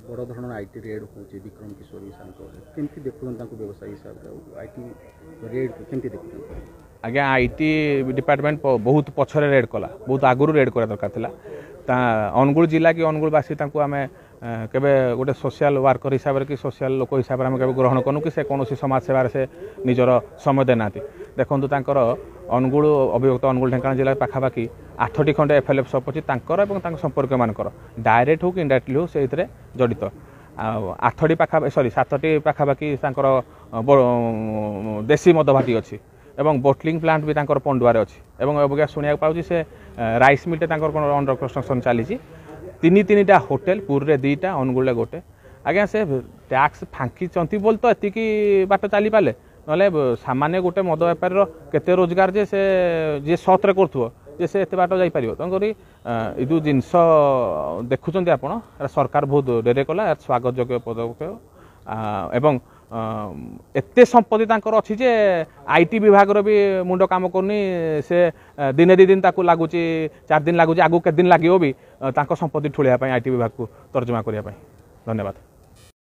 बड़ धरण IT raid हो विक्रम किशोर केमती देखुन व्यवसायी हिसाब से आईटी रेड केमती देखुन आज्ञा आईटी डिपार्टमेंट बहुत पछरे रेड कला बहुत आगुरी रेड करा दरकार था अनुगुल जिला कि अनुगुलवासी आम केबे गोटे सोशल वर्कर हिसाब से कि सोशल लोक हिसाब से आम के ग्रहण करूँ कि से कौन समाज सेवार से निजर समय देना देखो तर अनुगुल अभियुक्त अनुगुल ढेंकानाल जिला पाखापाखि 8टी खंडे एफएलएफ सप अच्छी संपर्क मानकर डायरेक्ट हो कि इनडायरेक्टली हो से जड़ित 8टी पाखा सॉरी 7टी पाखापाखि देशी मद भाटी अच्छी एवं बोटलिंग प्लांट भी पंडुआरे अच्छी एवं शुणा पाऊँ से राइस मिल अंडर कंस्ट्रक्शन चली 3-3टा होटेल पुरी 2टा अनुगुल गोटे आज्ञा से टैक्स फांकी बोल तो एति बाट चली पारे ना सामान्य गोटे मद बेपारी केते रोजगार जे से जी सत्रे कर से एत बाट जापर तेणुक जो जिनस देखुं आप सरकार बहुत डेरे कला स्वागत योग्य पदक्षेप एवं एते संपत्ति अच्छी जे आईटी विभाग भी मुंड काम करनी से दिने 2 दिन लगुच 4 दिन लगुच आगु के दिन लगे भी संपत्ति ठुलिया आईटी विभाग को तर्जमा करने। धन्यवाद।